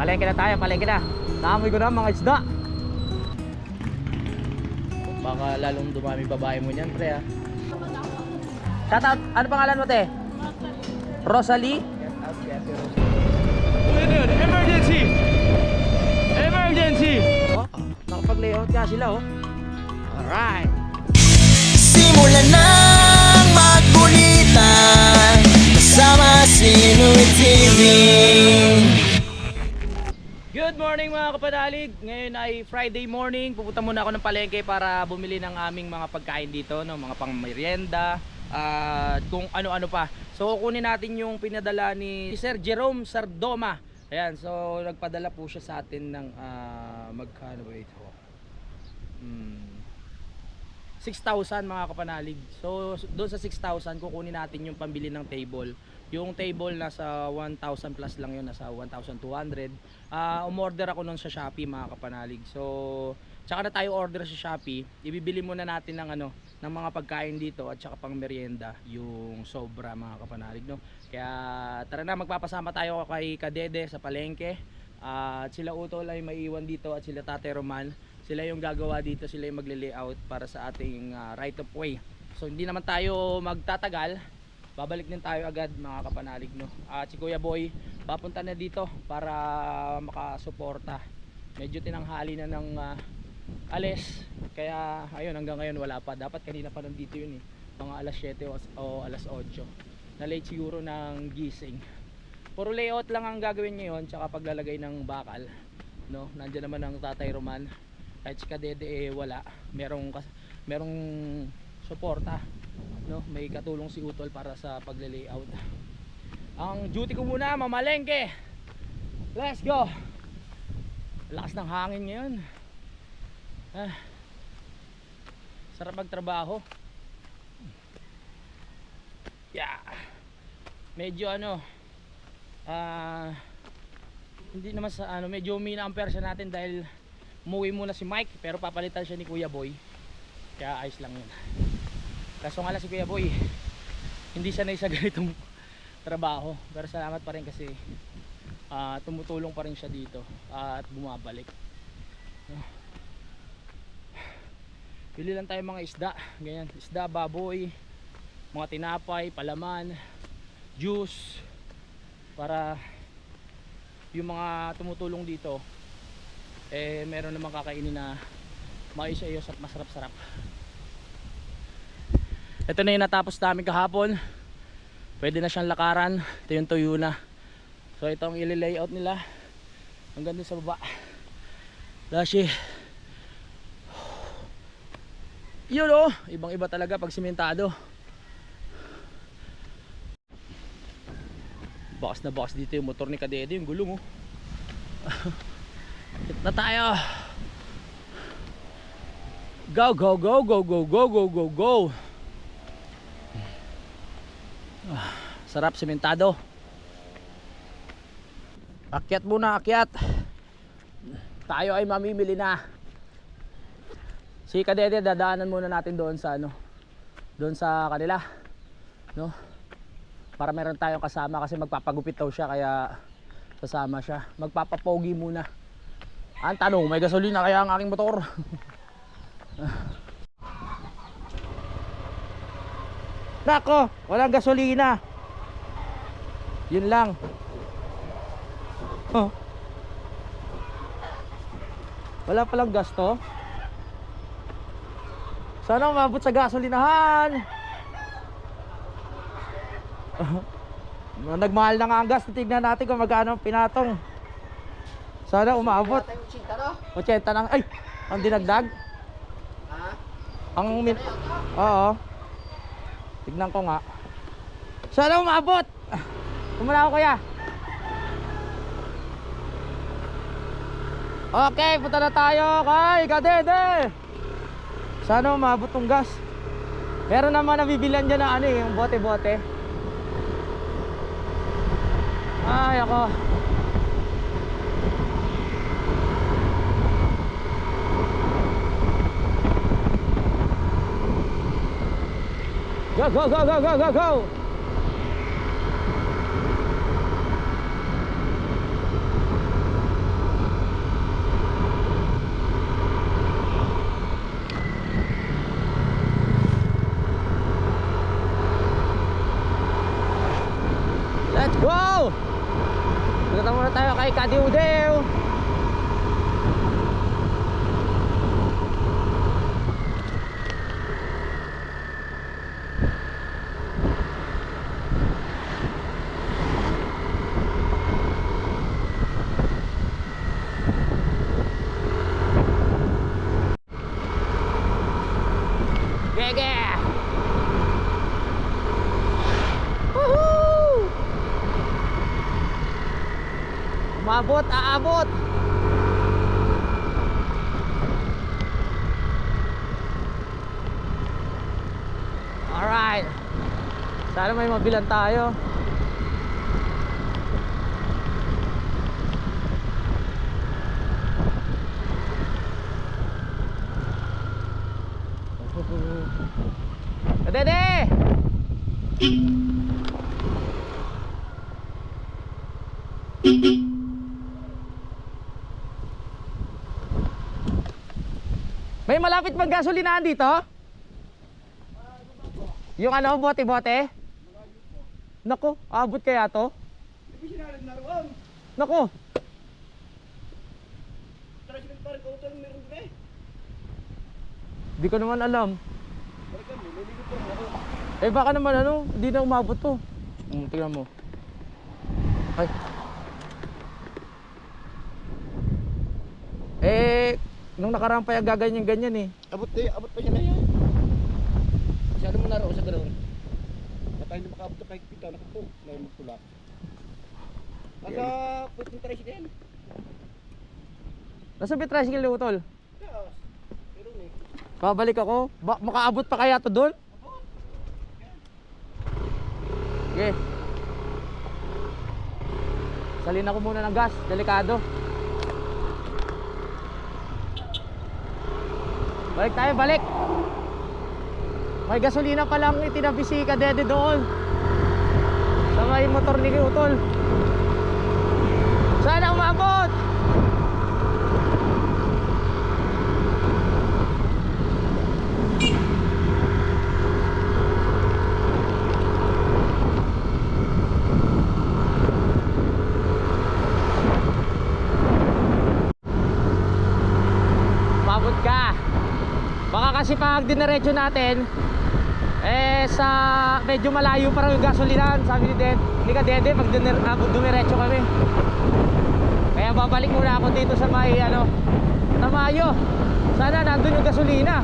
Palengke na tayo, palengke na. Naamoy ko na mga isda. Baka lalong dumami babae mo niyan, pre, ha. Shoutout, ano pangalan mo, te? Rosalie? Emergency! Emergency! Oh, nakapag-layout nga sila, oh. Alright. Simulan ng magkulitan kasama si Nuit TV. Good morning mga kapanalig. Ngayon ay Friday morning. Pupunta muna ako ng palengke para bumili ng aming mga pagkain dito, no? Mga pang merienda, kung ano-ano pa. So kukunin natin yung pinadala ni Sir Jerome Sardoma. Ayan, so nagpadala po siya sa atin ng magkano ba ito? 6,000 mga kapanalig. So doon sa 6,000 kukunin natin yung pambili ng table. Yung table nasa 1,000 plus lang yun, nasa 1,200. Umorder ako nun sa Shopee mga kapanalig. So tsaka na tayo order sa Shopee. Ibibili muna natin ng ng mga pagkain dito at saka pang merienda, yung sobra mga kapanalig, no. Kaya tara na, magpapasama tayo kay Kadede sa palengke. At sila Utol ay maiiwan dito at sila Tate Roman. Sila yung gagawa dito, sila yung magle-layout para sa ating right of way. So hindi naman tayo magtatagal, babalik din tayo agad mga kapanalig, no. At si Kuya Boy papunta na dito para makasuporta. Medyo tinanghali na ng alis, kaya ayun, hanggang ngayon wala pa. Dapat kanina pa nandito yun, mga alas 7 o alas 8. Na late siguro ng gising. Puro layout lang ang gagawin ngayon, tsaka paglalagay ng bakal, no. Nandiyan naman ang Tatay Roman. Kahit si Kadede wala, merong suporta, no. May katulong si Utol para sa pagle-layout. Ang duty ko muna, mamalengke. Let's go. Lakas ng hangin ngayon. Sarap magtrabaho. Yeah. Medyo hindi naman sa medyo umina ang persya natin dahil umuwi muna si Mike, pero papalitan siya ni Kuya Boy. Kaya ayos lang yun. Kaso nga lang si Kuya Boy, hindi siya na isa ganitong trabaho. Pero salamat pa rin kasi tumutulong pa rin siya dito at bumabalik. Pili lang tayo mga isda, ganyan, isda, baboy, mga tinapay, palaman, juice, para yung mga tumutulong dito meron namang kakainin na maayos-ayos at masarap-sarap. Ito na yung natapos namin kahapon, pwede na siyang lakaran. Ito yung tuyo na. So ito ang ili-layout nila hanggang dun sa baba. Dashi, yun, ibang iba talaga pag simentado. Bakas na bakas dito yung motor ni Kadede, yung gulong, hit na tayo. Go go go go go go go go go. Sarap simentado. Akyat muna, akyat. Tayo ay mamimili na. Si Kadede dadaanan muna natin doon sa doon sa kanila, no? Para meron tayong kasama kasi magpapagupit daw siya, kaya sasama siya. Magpapapogi muna. Ang tanong, may gasolina kaya ang aking motor? Nako, walang gasolina. Yun lang. Wala palang gasto. Sana umabot sa gasolinahan. Nagmahal na nga ang gas. Tignan natin kung magkano pinatong. Sana umabot 80 na. Ay, ang dinagdag. Oo. Tignan ko nga. Sana umabot. Kumala ako, kuya. Okay, punta na tayo kay Kadede. Sana umabot tong gas. Meron naman nabibilan dyan na yung bote-bote. Ay, ako. Go, go, go, go, go, go, go. Punta muna tayo kay Kadiudew. Gege! Woohoo! Umabot, aabot! Alright! Sana may mabilan tayo. Dede! May malapit bang gasolinahan dito? Yung ano, bote-bote? Nako, abot kaya to? Nako. Di ko naman alam. Eh baka naman ano, hindi na umabot to. Tingnan mo. Ay. Eh, nung nakaraan pa yung gaganyan-ganyan eh. Abot pa siya na yan. Masyado mo naro sa ganoon. Patay na makaabot na kahit pita, nakapo, na yung magtula. Nasa puting tricycle. Nasa bitricycle yung utol. Yes. Pero eh. Babalik ako. Makaabot pa kaya to doon? Okay. Salin ako muna ng gas, delikado. Balik tayo, balik. May gasolina pa lang itinabi si Kadede doon. Sa may motor ni Utol. Sana umabot. Umabot ka. Baka kasi pag diniretso natin eh sa medyo malayo pa rin yung gasolinahan. Sabi ni Kadede pag dumiretso kami. Kaya babalik muna ako dito sa may ano, Tamayo. Sana nandun yung gasolina.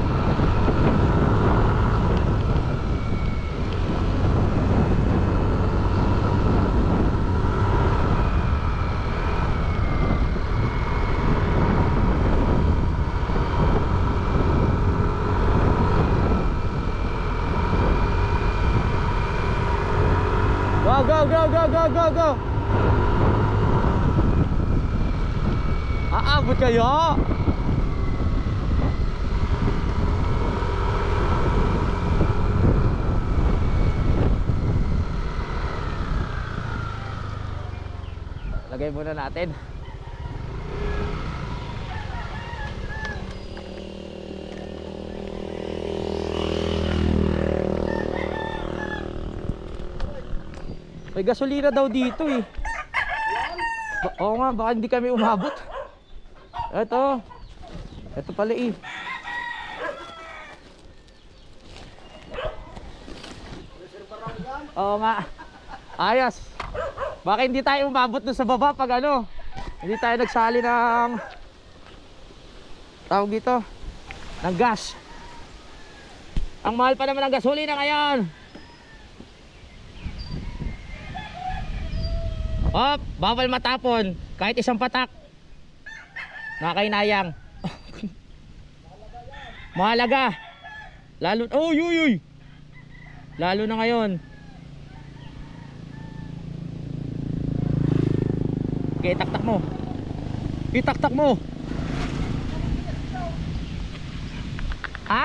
Go. Aabot kayo. Lagay muna natin. May gasolina daw dito eh. Oo nga, baka hindi kami umabot. Ito pala eh. Oo nga. Ayos. Baka hindi tayo umabot doon sa baba pag ano. Hindi tayo nagsali ng tawag dito, ng gas. Ang mahal pa naman ng gasolina ngayon. Oh, bawal matapon kahit isang patak. Nakainayang. Mahalaga. Lalo, uy. Lalo na ngayon. Okay, taktak mo. Itaktak mo. Ha?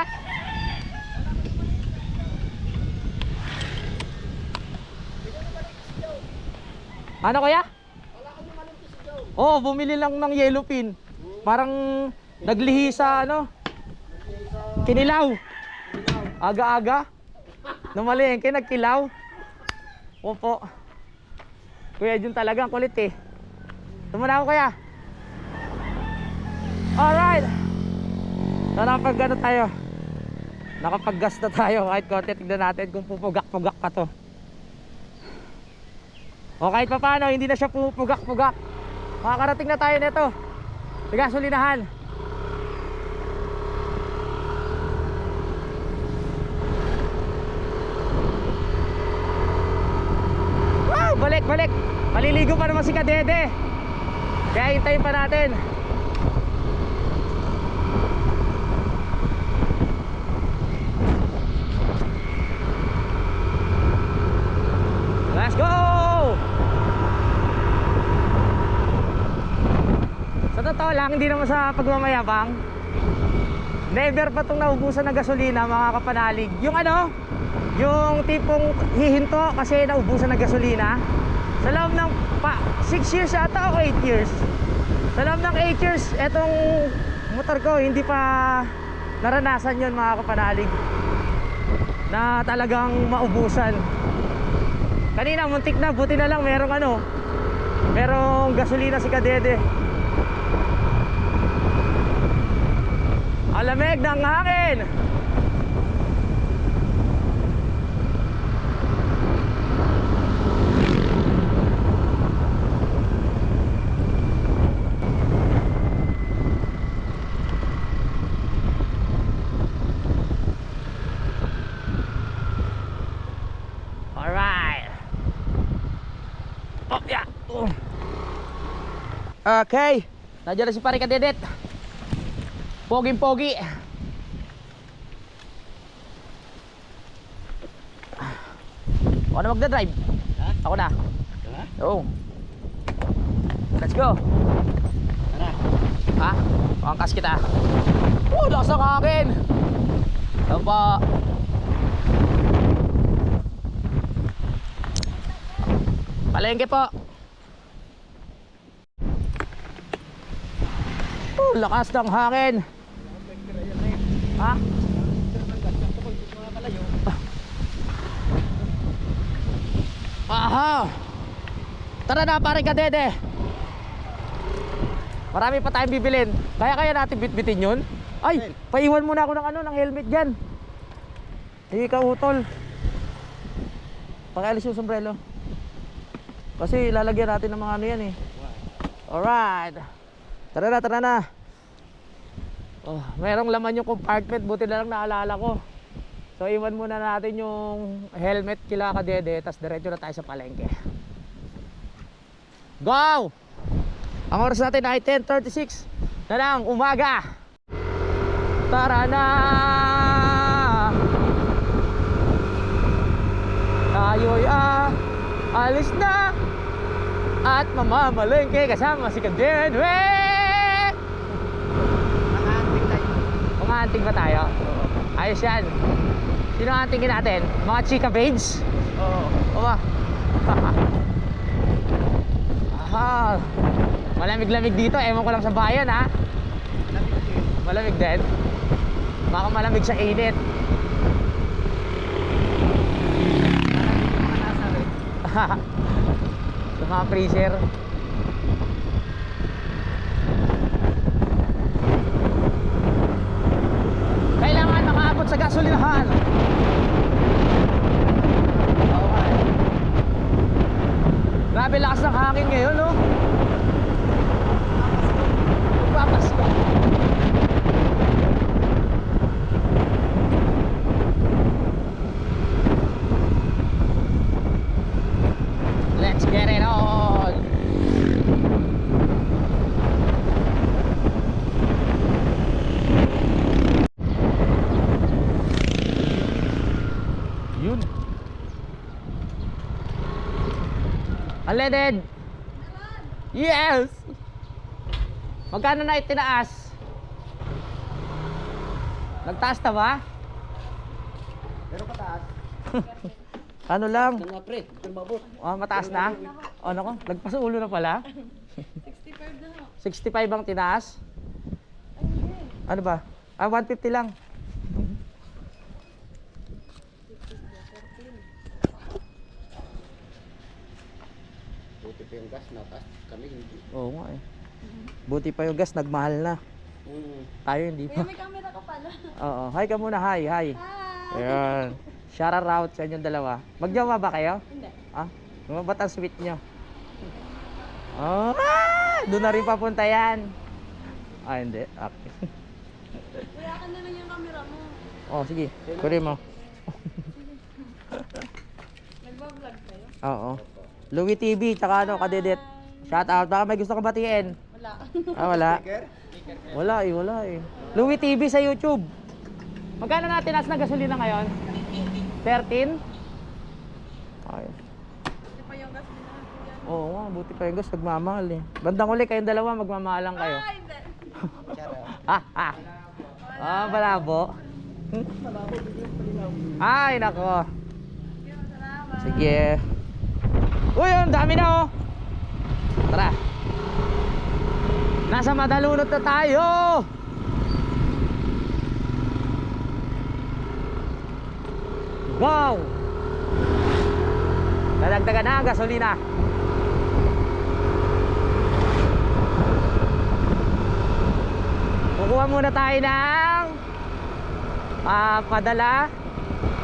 Ano kaya? Oh, bumili lang ng yellow pin. Parang naglihi sa ano? Kinilaw. Aga-aga. Namalengke, nagkilaw. Opo. Kuya Jun talaga, ang kulit eh. Tumuna ako kaya. Alright. So nakapag tayo. Nakapag-gas na tayo. Kahit konti, tignan natin kung pupugak-pugak pa to. O kahit pa paano, hindi na siya pupugak-pugak. Makakarating na tayo nito. Sa gasolinahan. Wow, balik. Maliligo pa naman si Kadede. Kaya hintayin pa natin. Let's go! Sa totoo lang, hindi naman sa pagmamayabang, never pa itong naubusan ng gasolina, mga kapanalig. Yung ano, yung tipong hihinto kasi naubusan ng gasolina. Sa loob ng 6 years ata o 8 years. Sa loob ng 8 years, etong motor ko, hindi pa naranasan yon, mga kapanalig, na talagang maubusan. Kanina muntik na, buti na lang merong gasolina si Kadede. Ang lamig ng hangin. Okay, nandiyan na si pare Kadedet. Poging-pogi. Ako na magdadrive. Ha? Ako na. Ha? Oo. Let's go. Tara. Ha? Pangkas kita. Lakas ng hangin. Tapa. Palengke po. Lakas ng hangin. Ha? Aha. Tara na pare Kadede. Marami pa tayong bibilin. Kaya natin bitbitin yun. Ay, paiwan muna ako ng helmet dyan. Hindi ka utol. Pakialis yung sombrero. Kasi lalagyan natin ng mga ano yan eh. Alright. Tara na. Oh, merong laman yung compartment, buti na lang naalala ko. So iwan muna natin yung helmet kila Kadede, tas diretso na tayo sa palengke. Go! Ang oras natin ay 10:36 na ng umaga. Tara na! Tayo'y alis na at mamamalengke kasama si Kadede. Anting ba tayo? Ayos yan. Sino ang antingin natin? Mga chika babes? Oo. Oba. Aha. Malamig-lamig dito. Ewan ko lang sa bayan ha. Malamig din. Baka malamig sa init. Sa mga freezer. Kailangan makaabot sa gasolinahan. Okay. Grabe lakas ng hangin ngayon, no? Magpapasko. Let's get it on. Yun. Unleaded. Yes. Magkano na itinaas? Nagtaas na ba? Pero pataas. Ano lang? Nga pre, ito mabot. Oh, mataas na? Oh, nako, lagpas ulo na pala. 65 na ho. 65 ang tinaas? Ano ba? 150 lang. Buti pa yung gas na taas. Kami hindi. Oo nga eh. Buti pa yung gas, nagmahal na. Tayo hindi Kaya pa. may camera ka pala. Oo. Hi ka muna, hi, hi. Hi! Ayan. Shout out sa inyong dalawa. Magjawa ba kayo? Hindi. Ah? Ba't ang sweet nyo? Ah! Doon na rin papunta yan. Ah, hindi. Okay. Kuya ka na lang yung camera mo. Oh, sige. Kunin mo. Nagbablog kayo? Oo. Louie TV, tsaka ano, Kadedet. Shout out. Baka may gusto ka batiin. Wala. Ah, wala. Wala eh, wala eh. Louie TV sa YouTube. Magkano natin as na gasolina ngayon? 13? Ay. Hindi pa yung gas nila. Kuya. Oo nga, buti pa yung gas, nagmamahal eh. Bandang uli, kayong dalawa, magmamahalan kayo. Ah, hindi. Ah, malabo. Ay, nako. Salamat. Sige. Uy, ang dami na oh. Tara. Nasa Madalunot na tayo. Wow. Dadagdagan na ang gasolina. Kukuha muna tayo ng padala.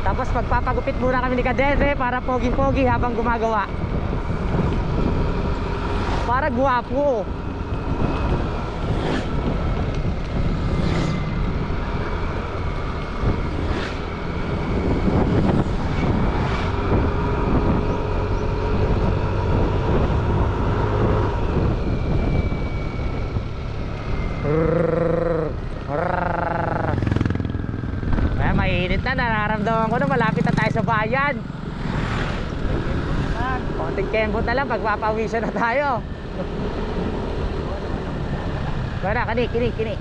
Tapos magpapagupit muna kami ni Kadede para pogi-pogi habang gumagawa. Para guwapo. Kaya mainit na, nararamdaman ko na malapit na tayo sa bayan. Konting kembot na lang, pagpapawisan na tayo. Kaya kini, kini.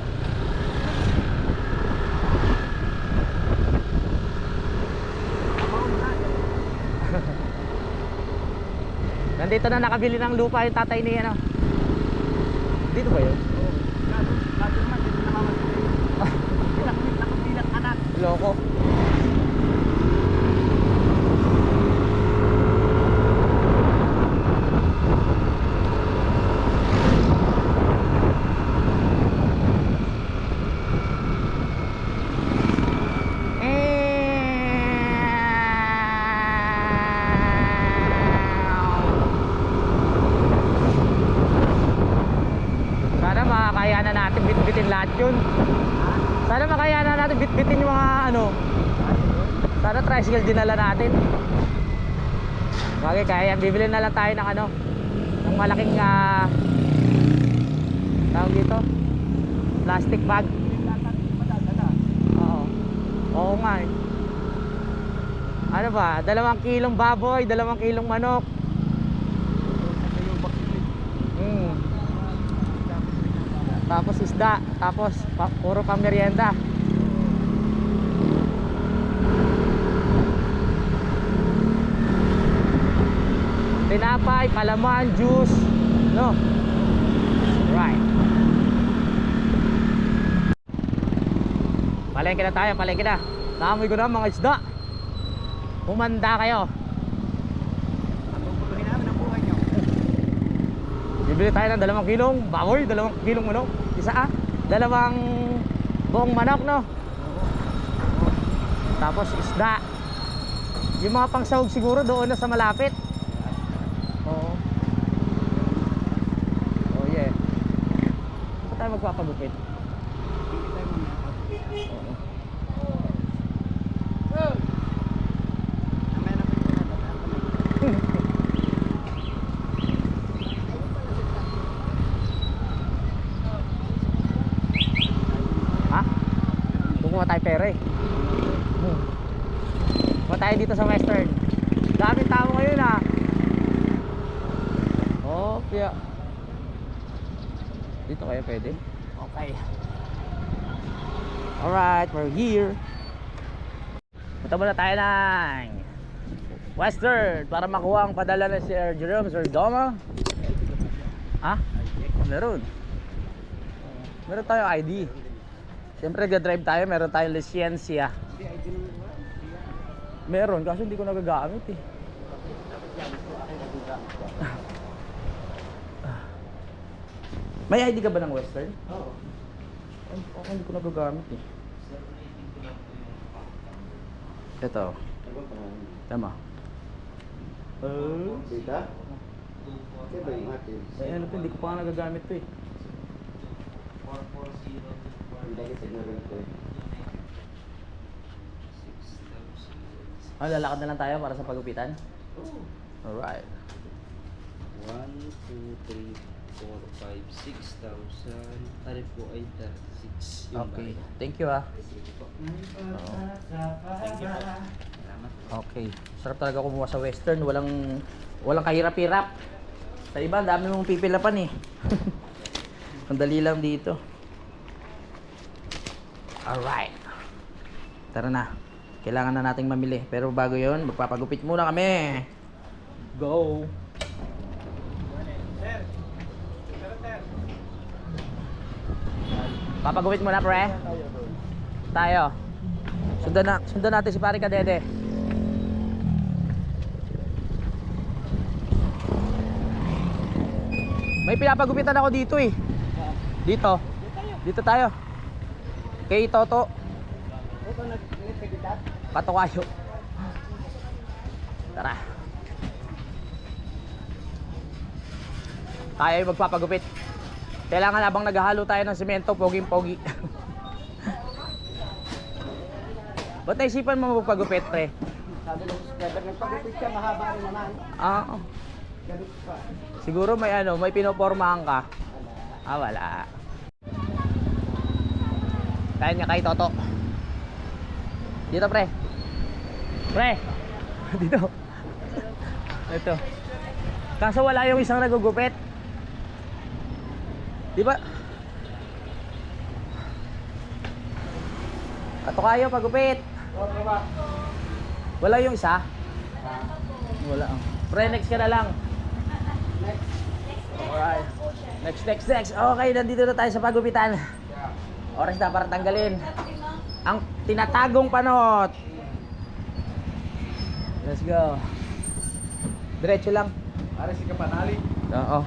Nandito na nakabili ng lupa yung tatay ni ano. Dito ba yun? Loko. Sana makakayanan natin bitbitin lahat yun. Sana makayanan natin bitbitin yung mga ano. Sana tricycle dinala natin. Bagay kaya yan. Bibili na lang tayo ng ano, ng malaking tawag dito, plastic bag. Oo. Oo nga eh. Ano ba? 2 kilong baboy, 2 kilong manok. Tapos isda, tapos puro pamerienda. Tinapay, palaman, juice, no? Right. Palengke na tayo, palengke na. Naamoy ko na mga isda. Humanda kayo. Bibili tayo ng 2 kilong baboy, 2 kilong manok. Isa 2 buong manok, no? Tapos isda. Yung mga pangsahog siguro doon na sa malapit. Oo. Oh yeah. Saan tayo magpapagupit? Kukuha tayo pere. Kukuha tayo dito sa Western. Daming tao ngayon ah. Oh, kaya dito kaya pwede? Okay. Alright, we're here. Punta muna tayo ng Western para makuha ang padala na Sir Jerome, Sir Doma. Ha? Meron. Meron tayong ID. Siyempre nag-drive tayo, meron tayong lisensya. Meron, kasi hindi ko nagagamit eh. May ID ka ba ng Western? Oo. Ay, okay, hindi ko nagagamit eh. Ito. Ano pa? Tama. Dita? Kaya ba yung atin? Ay, ano to, hindi ko pa nga nagagamit to eh. Ang dahil sa rin ko eh. Ah, lalakad na lang tayo para sa pagupitan? Oo. Alright. 1, 2, 3, 4, 5, 6,000. Tarif po ay 36. Yung Okay. bayad. Thank you ah. Sige po. Oo. Thank you po. Salamat po. Okay. Sarap talaga kumuha sa Western. Walang kahirap-hirap. Sa iba, ang dami mong pipilapan eh. Ang dali lang dito. Alright. Tara na. Kailangan na nating mamili. Pero bago yon, magpapagupit muna kami. Go! Papagupit muna, pre. Tayo. Sundan natin si Pare Kadede. May pinapagupitan ako dito eh. Dito. Dito tayo. Kay Toto. Patukayo. Tara. Tayo ay magpapagupit. Kailangan habang naghahalo tayo ng semento, poging-pogi. Ba't naisipan mo magpagupit, pre? Sabi ng subscriber, nagpagupit ka, mahaba rin naman. Ah, Ganit pa. siguro may pinopormahan ka. Ah, wala. Kaya niya kay Toto. Dito, pre. Pre. Dito. Ito. Kaso wala yung isang nagugupit. Di ba? Ato kayo pagupit. Wala yung isa? Wala. Pre, next ka na lang. Alright. Next. Okay, nandito na tayo sa pagupitan. Oras na para tanggalin ang tinatagong panot. Let's go. Diretso lang. Para si Kapanali. Oo.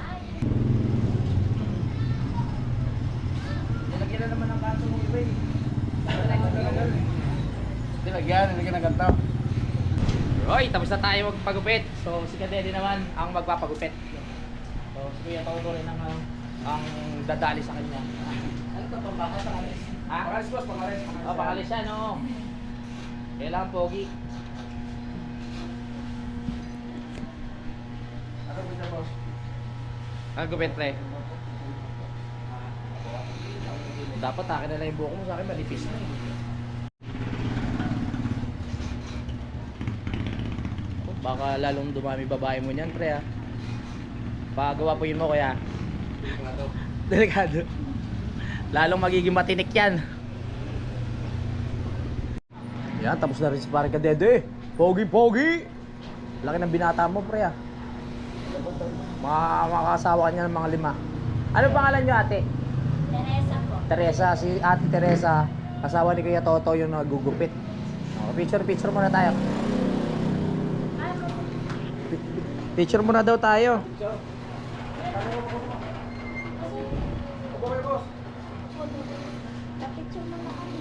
Nilagyan na naman ang kanto ng iba eh. Nilagyan ng ganito. Hoy, tapos na tayo magpagupit. So, si Kadede naman ang magpapagupit. So, si Kuya Toto rin ang dadali sa kanya. Ano to, pambakas sa kalis? Ha? Pangalis boss, pangalis. Oh, pakalis yan, oo. Kailangan pogi. Ano po siya boss? Ang gupit, pre. Dapat akin na lang yung buhok mo, sa akin malipis na eh. Oh, baka lalong dumami babae mo niyan, pre ha. Pagawa po yun mo, kuya. Delikado. Lalong magiging matinik yan. Yan, tapos na rin si Pare Kadede. Pogi-pogi! Laki ng binata mo, pre ha. Makakasawa ka niya ng mga 5. Ano pangalan niyo, ate? Teresa po. Teresa, si Ate Teresa, asawa ni Kuya Toto yung nagugupit. Picture muna tayo. Picture muna daw tayo. Kapicture mo na kami.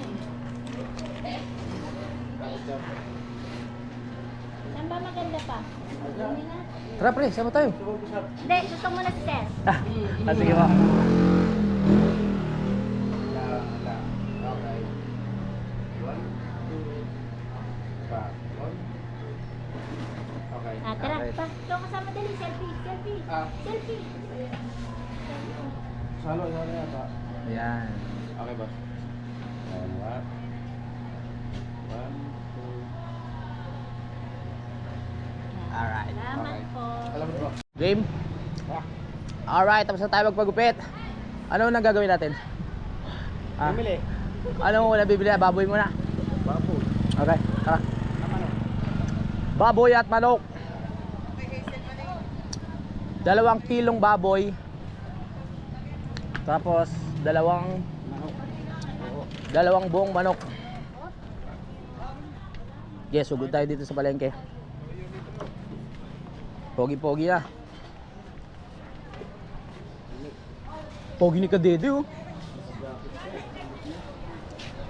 Saan ba maganda pa? Hindi na. Tara pre, sama tayo. Hindi, gusto mo na si Sir. Sige mo. Okay. 1, 2, 5, 1. Okay. Tara, Okay. pa. Ito kasama dali, selfie. Selfie. Salo yata. Ayan. Okay boss. 1, 2. Alright. Salamat po. Alam mo ba? Game? Alright, tapos na tayo magpagupit. Ano nang gagawin natin? Ah, Bumili. ano muna bibili? Baboy muna. Bapo. Okay, tara. Baboy at manok. 2 kilong baboy. Tapos 2 buong manok. Yes, sugod tayo dito sa palengke. Pogi-pogi na. Pogi ni Kadede oh.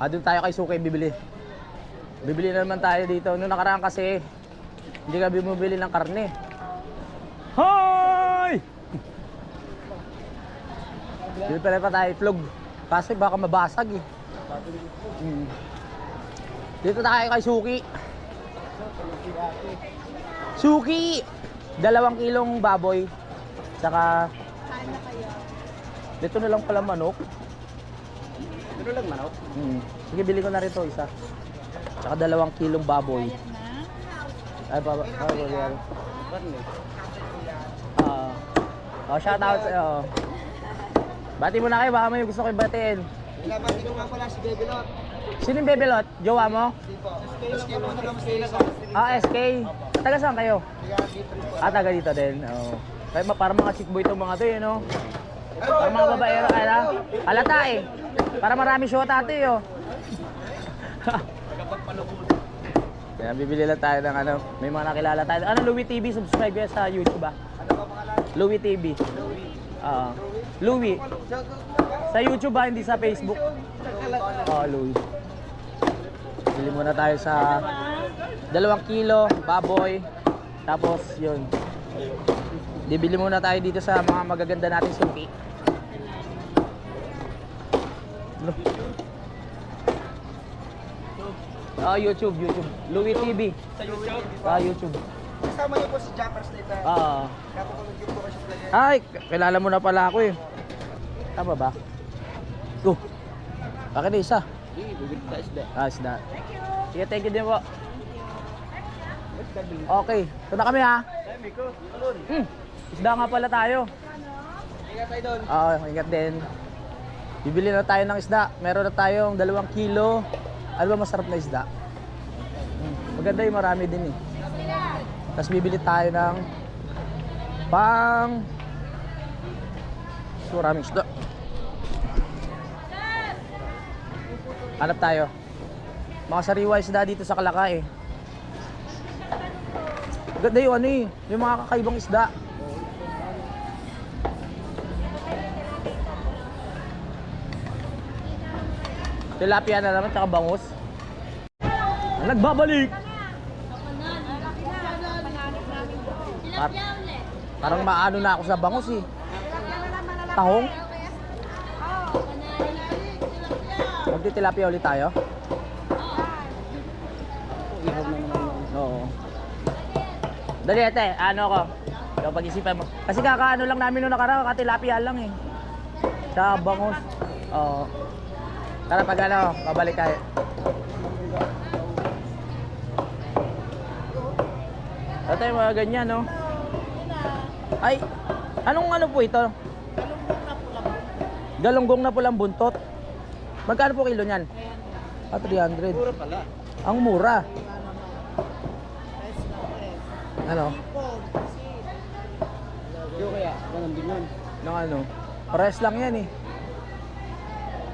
Doon tayo kay Sukay bibili. Bibili na naman tayo dito. Noong nakaraan kasi, hindi ka bumibili ng karne. Hoy! Bibili pa tayo itlog. Kasi baka mabasag eh. Dito tayo kay Suki. Suki! 2 kilong baboy. Saka... Dito na lang pala manok. Ano lang manok? Sige, bili ko na rin to isa. Saka 2 kilong baboy. Ay, baboy. Shout out sa'yo. Bati mo na kayo, baka may gusto kayo batiin. Nabati ko nga pala si Bebelot. Sino yung Bebelot? Jowa mo? SK po na kami sa SK. Taga saan kayo? Taga dito din. Kaya para mga chick boy itong mga to eh, no? Para mga babaero, halata eh. Para marami shota ito eh, oh. Kaya bibili lang tayo ng ano, may mga nakilala tayo. Ano, Louie TV, subscribe kayo sa YouTube ah. Louie TV. Louie. Sa YouTube ba, hindi sa Facebook? Louie. Bili muna tayo sa 2 kilo, baboy. Tapos, yun. Bibili muna tayo dito sa mga magaganda nating suki. YouTube. Louie TV. Sa YouTube? YouTube. Kasama niyo po si Jappers dito. Kapag-YouTube po kayo sa player. Ay, kilala mo na pala ako eh. Tama ba? Bakit isa? Hindi, bibili tayo isda. Isda. Sige, thank you din po. Okay, ito na kami ha. Isda nga pala tayo. Ingat tayo doon. Ingat din. Bibili na tayo ng isda. Meron na tayong 2 kilo. Ano ba masarap na isda? Maganda yung marami din eh. Tapos bibili tayo ng maraming isda. Hanap tayo. Mga sariwa isda dito sa Kalaka eh. Ganda yung ano eh, yung mga kakaibang isda. Tilapia na naman, tsaka bangus. Nagbabalik! Parang maano na ako sa bangus eh. Tahong? Magtitilapia ulit tayo? Oo. Dali ate, ano ko? Ikaw pag-isipan mo. Kasi kakaano lang namin nung nakaraan, katilapia lang eh. Sa bangus. Oo. Tara pag ano, babalik tayo. Ito yung mga ganyan, no? Ay, anong ano po ito? Galunggong na pulang buntot. Magkano po kilo niyan? 300. Puro pala. Ang mura. Ano? Yung kaya, ganun din yun. Nang ano? Pares lang yan eh.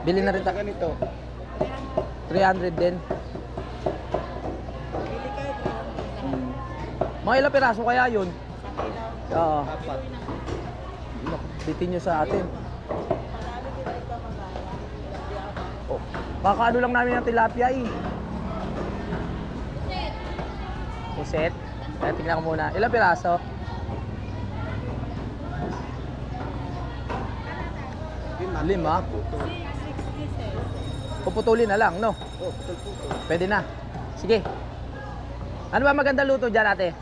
Bili na rin tayo. Ganito. 300 din. Mga ilang piraso kaya yun? Oo. Apat. Bitin nyo sa atin. Oh, kakaano lang namin ng tilapia eh. Puset. Tingnan ko muna. Ilang piraso? Lima. Puputulin na lang, no? Oh, putol-putol. Pwede na. Sige. Ano ba maganda luto dyan, ate?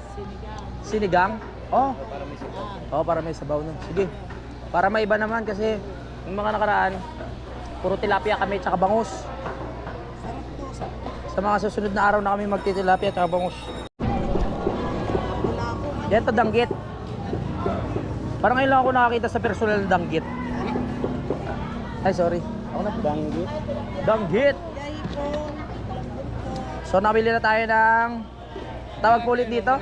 Sinigang. Oh. Para may sabaw. Para may sabaw na. Sige. Para may iba naman kasi yung mga nakaraan, puro tilapia kami tsaka bangus. Sa mga susunod na araw na kami magtitilapia tsaka bangus. Yan to danggit. Parang ngayon lang ako nakakita sa personal na danggit. Ay, sorry. Ako na. Danggit. Danggit. So nabili na tayo ng tawag po ulit dito.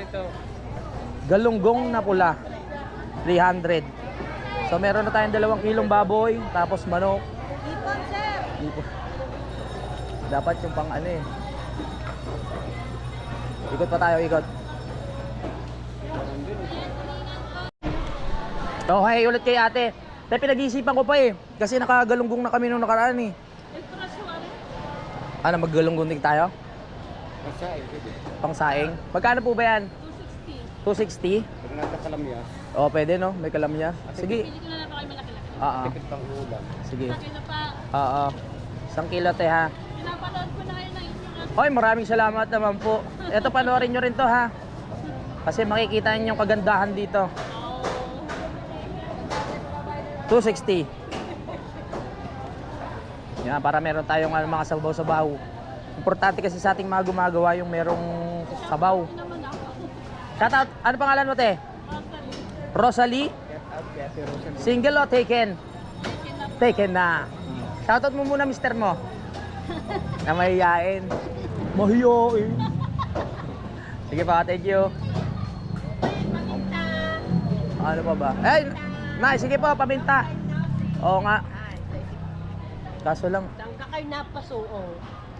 Galunggong na pula. 300. So meron na tayong 2 kilong baboy, tapos manok. Ipon. Dapat yung pang ano eh. Ikot pa tayo, ikot. Okay, ulit kay ate. Tayo pinag-iisipan ko pa eh. Kasi nakagalunggong na kami nung nakaraan eh. Ano, maggalunggong din tayo? Masahe, pwede. Pang saing. Magkano po ba yan? 260. 260? Pag nasa kalamyas, Oo, pwede no? May kalamya. Sige. Pili ko na lang pa kayo malaki-laki. Oo. tipid pang ulam. Sige. Kilo pa. Oo. 1 kilo te ha. Pinapanood ko na kayo ng inyong Hoy, maraming salamat naman po. Ito, panoorin nyo rin to ha. Kasi makikita niyo yung kagandahan dito. 260. Yan, para meron tayong mga sabaw-sabaw. Importante kasi sa ating mga gumagawa yung merong sabaw. Shoutout, ano pangalan mo te? Rosalie? Single o taken? Taken na. Shoutout mo muna mister mo. Na mahihain. Mahihain. Sige pa, thank you. Ano pa ba? Eh, Nay, sige po, paminta. Oo nga. Kaso lang, Tangka kayo napasuo.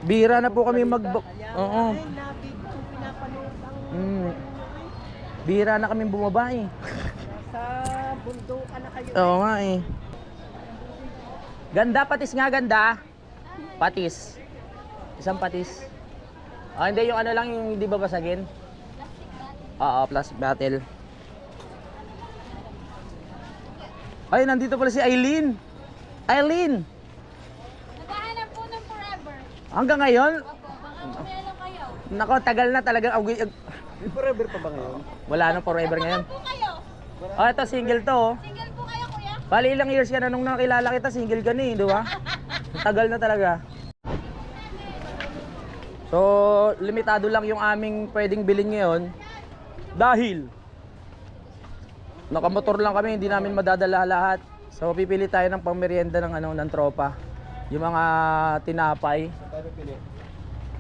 bira na po kami mag... Oo. Ay, nabi ko, pinapanood ang Bira na kami bumaba eh. sa bundukan na kayo. Oo nga eh. Ganda, patis nga ganda. Patis. Isang patis. Ah, hindi yung ano lang yung hindi babasagin. Oo, plastic bottle. Ay, nandito pala si Eileen. Eileen! Naghahanap po ng forever. Hanggang ngayon? Opo, baka meron kayo. Nako, tagal na talaga. May forever pa ba ngayon? Wala nang forever ngayon. Po kayo. Oh, ito single to oh. Single po kayo, kuya. Bali ilang years ka na nung nakilala kita, single ka na eh, di ba? Tagal na talaga. So, limitado lang yung aming pwedeng bilhin ngayon dahil nakamotor lang kami, hindi namin madadala lahat. So, pipili tayo ng pangmerienda ng ng tropa. Yung mga tinapay, Tayo pili.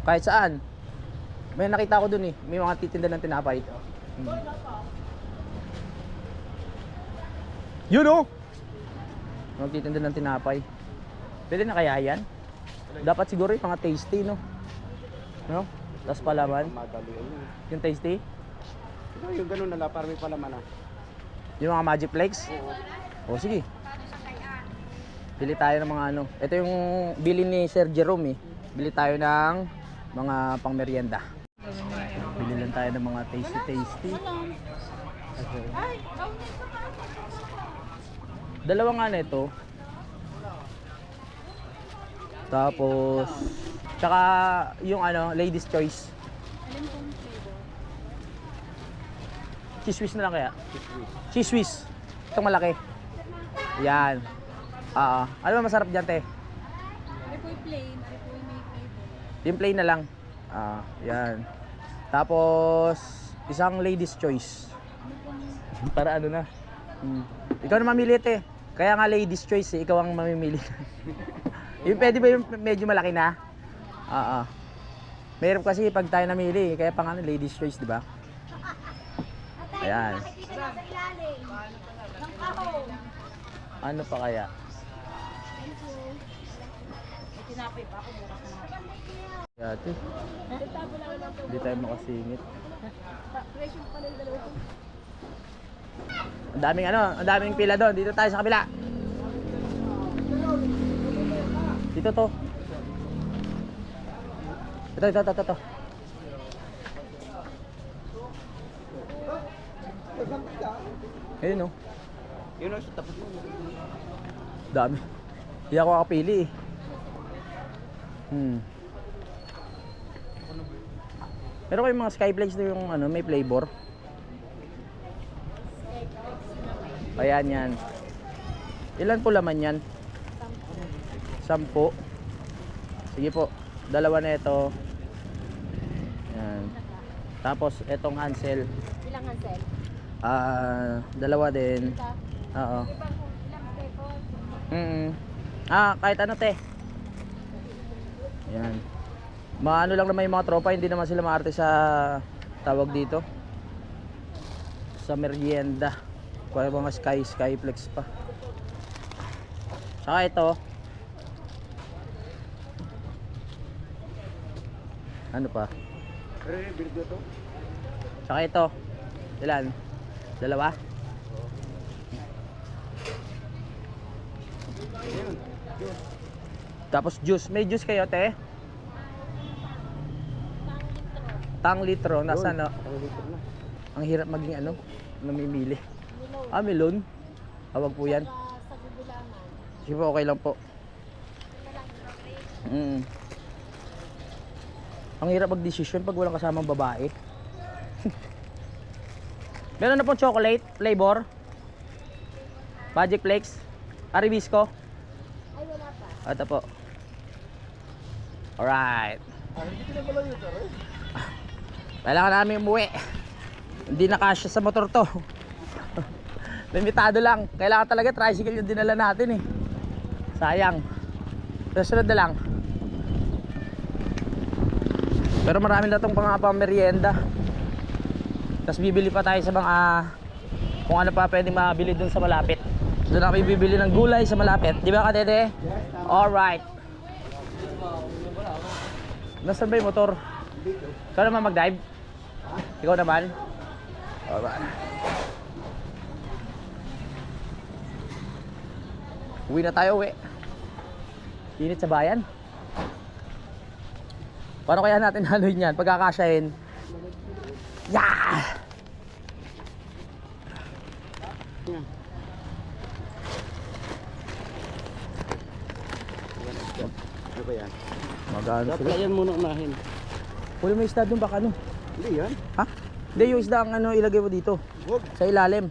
kahit saan. May nakita ko dun eh, may mga titinda ng tinapay. Yun oh! Magtitinda ng tinapay. Pwede na kaya yan? Dapat siguro yung mga tasty, no? No? Tapos palaman. Madali yun. Yung tasty. Ito yung ganun na lang, para may palaman ah. Yung mga Magic Flakes. O sige. Bili tayo ng mga ano. Ito yung bili ni Sir Jerome eh. Bili tayo ng mga pangmerienda. Bili lang tayo ng mga tasty. Dalawa nga na ito. Tapos tsaka yung ladies choice. Cheese whiz na lang kaya? Cheese whiz. Itong malaki. Yan. Ano ba masarap dyan, te? Ano po yung plain? Ano po yung may flavor? Yung plain na lang. Yan. Tapos isang ladies choice. Para ano na. Ikaw na mamili, te. Kaya nga ladies choice eh. Ikaw ang mamimili. Yung pwede ba yung medyo malaki na? Meron kasi pag tayo namili, kaya pang ladies choice, di ba? Ayan. Nakikita na sa ilalim. Ng kahon. Ano pa kaya? Tinapay pa ako bukas na. Yate. Hindi tayo makasingit. Ang daming pila doon. Dito tayo sa kabila. Dito to. Ito. Ayun oh. Yun ang sa tapos mo. Dami. Hindi ako kakapili eh. Pero kayong mga Skyflakes na yung may flavor. Ayan yan. Ilan po laman yan? 10. Sige po. Dalawa na ito. Yan. Tapos etong Hansel. Ilang Hansel? Dalawa din. Oo. Kahit ano te. Yan. Maano lang naman yung mga tropa, hindi naman sila maarte sa tawag dito. Sa merienda. Kaya mga Skyflex pa. Saka ito. Ano pa? Pero video to. Saka ito. Ilan? Dalawa? Tapos juice. May juice kayo, te? Tang litro. Nasa ano? Ang liter na. Ang hirap maging ano? Namimili. Ah, melon. Hawag po yan. Sa gugulaman. Sige po, okay lang po. Ang hirap mag-decision pag walang kasamang babae. Meron na pong chocolate flavor. Magic Flakes. Aribisco. Ay, wala pa. Ito po. Alright. Hindi ka na pala yun, sir. Kailangan namin umuwi. Hindi na kasya sa motor to. Limitado lang. Kailangan talaga tricycle yung dinala natin eh. Sayang. Susunod na lang. Pero marami na itong pang merienda. Tapos bibili pa tayo sa mga kung ano pa pwedeng mabili dun sa malapit. Doon na kami bibili ng gulay sa malapit. Di ba, Katete? Alright. Nasaan ba yung motor? Ikaw naman mag-dive? Ikaw naman? Alright. Uwi na tayo, uwi. Init sa bayan. Paano kaya natin haloy niyan? Pagkakasyahin. Yeah! Ano ba yan? Magano Dapat sila? yan muna unahin. Huli mo isda dun baka ano? Hindi yan. Ha? Hindi, yung isda ang ano ilagay mo dito. Huwag. Sa ilalim.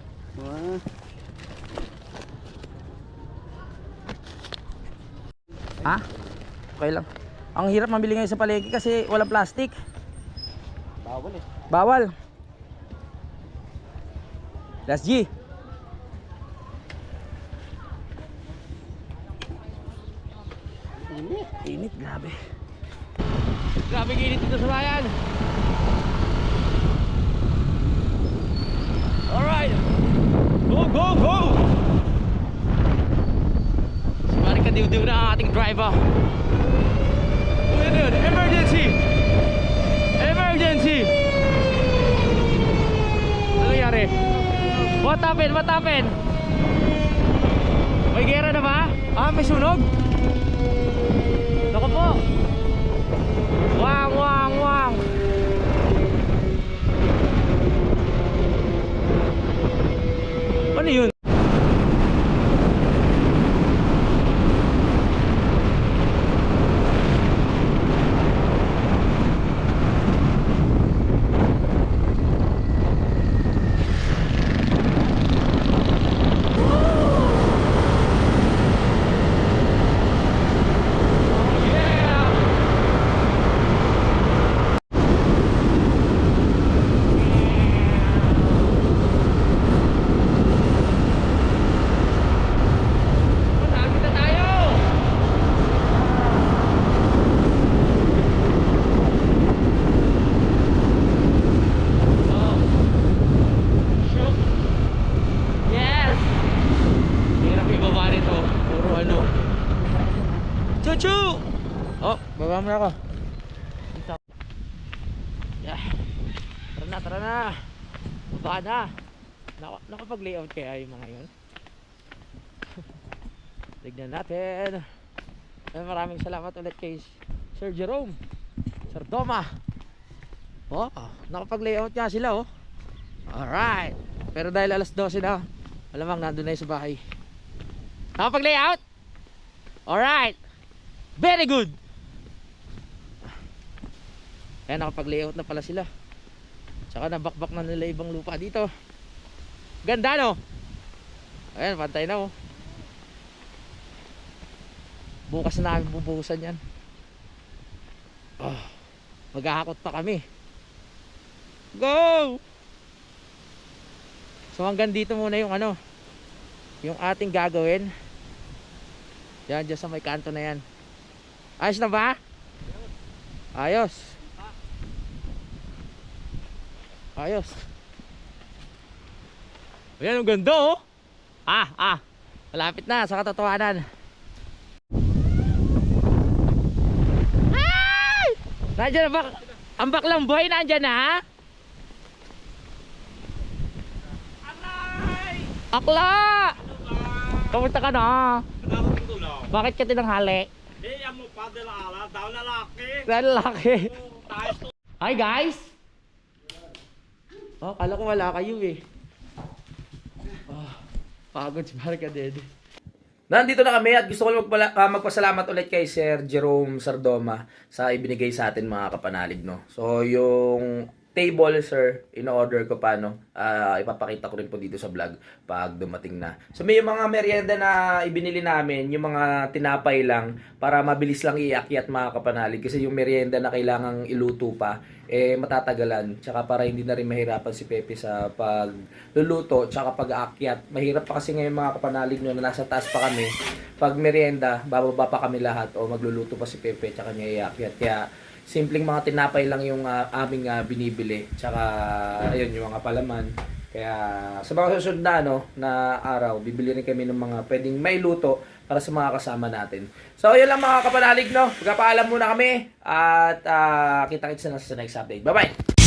Ha? Okay lang. Ang hirap mabili ngayon sa palengke kasi walang plastic. Bawal eh. Bawal. Last G. Init. Init, grabe. Grabe init dito sa bayan. Alright. Go, go, go! Si Marika diw-diw na ang ating driver. Uy, ano yun? Emergency! Emergency! Ano nangyari? What happened? What happened? May gera na ba? Ah, may sunog? Naku po! Wang, wang, wang! Ano yun? Chuchu! Oh, baba mo na ako. Yeah. Tara na, tara na. Baba na. Nakapag-layout kaya yung mga yun? Tignan natin. Maraming salamat ulit kay Sir Jerome. Sir Doma. Oh, nakapag-layout nga sila oh. Alright. Pero dahil alas 12 na, alamang nandun na yung sa bahay. Nakapag-layout? Alright. Very good. Ayan, nakapag-layout na pala sila. Tsaka nabakbak na nila ibang lupa dito. Ganda no? Ayan, pantay na oh. Bukas na namin bubuhusan yan. Oh, maghahakot pa kami. Go! So hanggang dito muna yung ano, yung ating gagawin. Yan, dyan sa may kanto na yan. Ayos na ba? Ayos. Ayos. Ayan, ang ganda oh. Malapit na sa katotohanan. Ay! Nandiyan na ang baklang boy, nandiyan na. Akla! Kamusta ka na? Bakit ka tinanghali? Lalaki. Hi guys! Oh, kala ko wala kayo eh. Oh, pagod si Marka Dede. Nandito na kami at gusto ko magpasalamat ulit kay Sir Jerome Sardoma sa ibinigay sa atin mga kapanalig, no. So yung table, sir, in-order ko pa, no. Ipapakita ko rin po dito sa vlog pag dumating na. So may mga merienda na ibinili namin, yung mga tinapay lang para mabilis lang iakyat mga kapanalig kasi yung merienda na kailangang iluto pa matatagalan, tsaka para hindi na rin mahirapan si Pepe sa pagluluto tsaka pag-aakyat. Mahirap pa kasi ngayon mga kapanalig nyo na nasa taas pa kami. Pag merienda, bababa pa kami lahat o magluluto pa si Pepe tsaka niya iakyat. Kaya simpleng mga tinapay lang yung aming binibili. Tsaka ayun yung mga palaman. Kaya sa mga susunod na araw, bibili rin kami ng mga pwedeng may luto para sa mga kasama natin. So, yun lang mga kapanalig, no? Magpapaalam muna kami at kita-kits na sa next update. Bye-bye!